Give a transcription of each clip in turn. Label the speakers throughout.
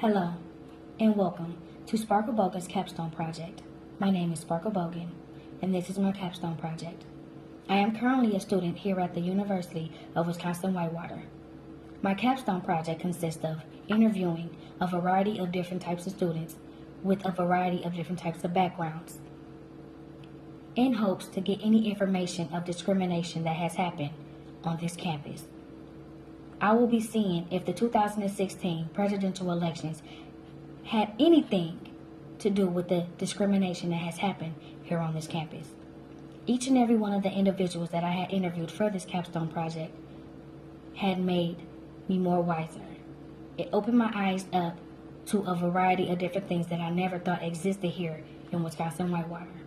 Speaker 1: Hello, and welcome to Sparkle Bogan's Capstone Project. My name is Sparkle Bogan, and this is my Capstone Project. I am currently a student here at the University of Wisconsin-Whitewater. My Capstone Project consists of interviewing a variety of different types of students with a variety of different types of backgrounds, in hopes to get any information of discrimination that has happened on this campus. I will be seeing if the 2016 presidential elections had anything to do with the discrimination that has happened here on this campus. Each and every one of the individuals that I had interviewed for this Capstone Project had made me more wiser. It opened my eyes up to a variety of different things that I never thought existed here in Wisconsin-Whitewater.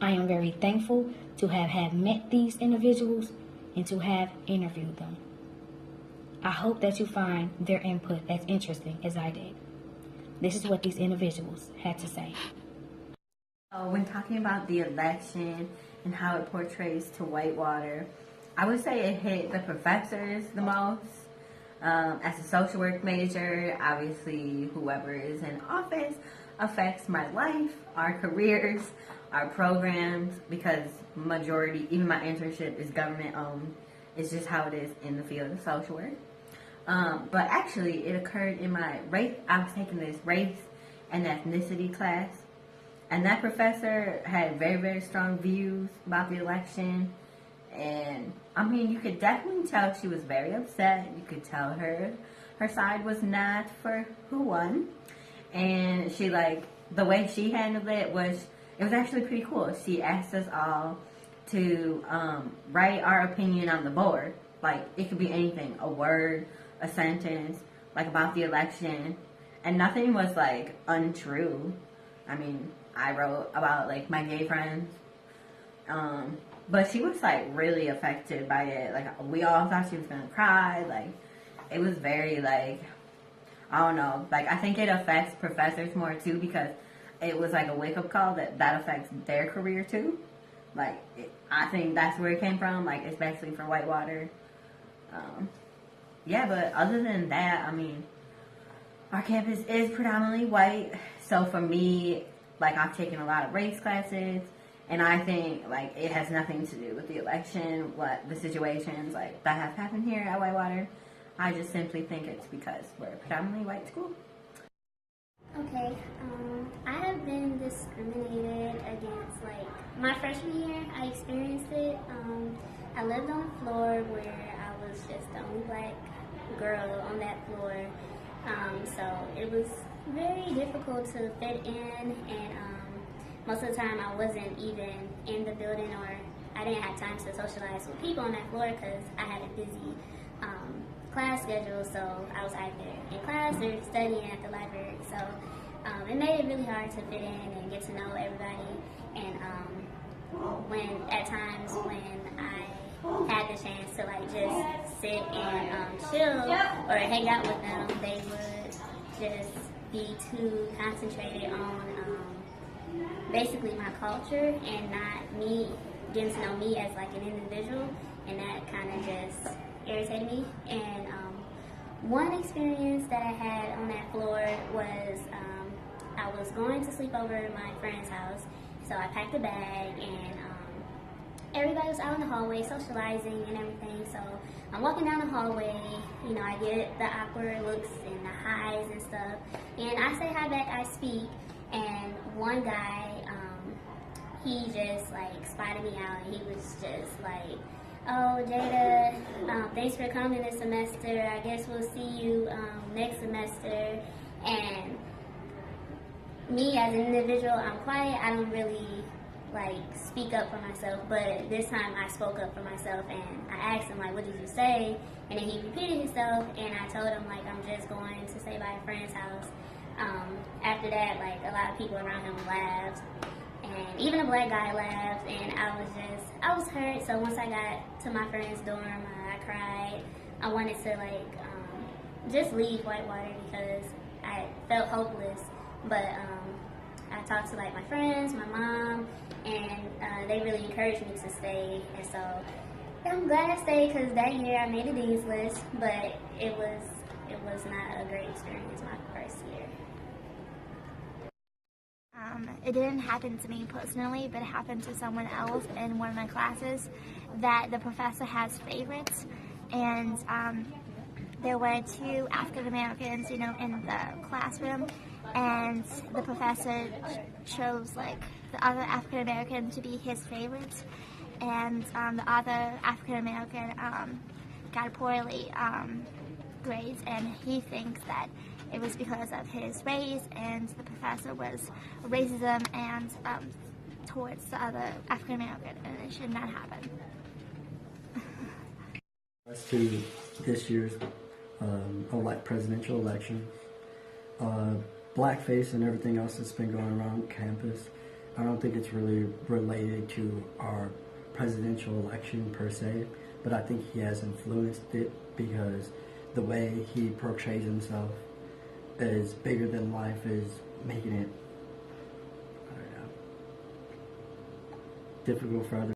Speaker 1: I am very thankful to have had met these individuals and to have interviewed them. I hope that you find their input as interesting as I did. This is what these individuals had to say.
Speaker 2: When talking about the election and how it portrays to Whitewater, I would say it hit the professors the most. As a social work major, obviously whoever is in office affects my life, our careers, our programs, because majority, even my internship is government owned. It's just how it is in the field of social work. But actually, it occurred in my race. I was taking this race and ethnicity class, and that professor had very, very strong views about the election. And I mean, you could definitely tell she was very upset. You could tell her side was not for who won, and she the way she handled it was actually pretty cool. She asked us all to write our opinion on the board. Like, it could be anything, a word, a sentence, about the election, and nothing was untrue. I mean, I wrote about my gay friends, but she was really affected by it. We all thought she was gonna cry. It was very I don't know. I think it affects professors more too, because it was a wake up call that affects their career too. I think that's where it came from. Especially for Whitewater. Yeah, but other than that, I mean, our campus is predominantly white. So for me, I've taken a lot of race classes, and I think it has nothing to do with the election, the situations that have happened here at Whitewater. I just simply think it's because we're a predominantly white school.
Speaker 3: Okay, I have been discriminated against, my freshman year, I experienced it. I lived on a floor where I was just the only black girl on that floor, so it was very difficult to fit in, and most of the time I wasn't even in the building, or I didn't have time to socialize with people on that floor because I had a busy class schedule, so I was either in class or studying at the library, so it made it really hard to fit in and get to know everybody. And at times when I had the chance to just sit and chill or hang out with them, they would just be too concentrated on basically my culture and not me getting to know me as an individual, and that kind of just irritated me. And one experience that I had on that floor was I was going to sleep over at my friend's house, so I packed a bag, and everybody was out in the hallway socializing and everything. So I'm walking down the hallway, I get the awkward looks and the highs and stuff, and I say hi back, I speak, and one guy, he just spotted me out, and he was just oh, Jada, thanks for coming this semester. I guess we'll see you next semester. And me as an individual, I'm quiet. I don't really speak up for myself. But this time I spoke up for myself, and I asked him what did you say? And then he repeated himself, and I told him I'm just going to stay by a friend's house. After that, a lot of people around him laughed. And even a black guy laughed, and I was hurt. So once I got to my friend's dorm, I cried. I wanted to just leave Whitewater because I felt hopeless. But I talked to my friends, my mom, and they really encouraged me to stay. And so I'm glad I stayed, because that year I made a dean's list, but it was it was not a great experience my first year.
Speaker 4: It didn't happen to me personally, but it happened to someone else in one of my classes, that the professor has favorites, and there were two African Americans, in the classroom, and the professor chose like the other African American to be his favorite, and the other African American got poorly grades, and he thinks that it was because of his race, and the professor was racism and towards the other African American, and it should not happen.
Speaker 5: As to this year's presidential election, blackface and everything else that's been going around campus, I don't think it's really related to our presidential election per se, but I think he has influenced it because the way he portrays himself is bigger than life, is making it, I don't know, difficult for others.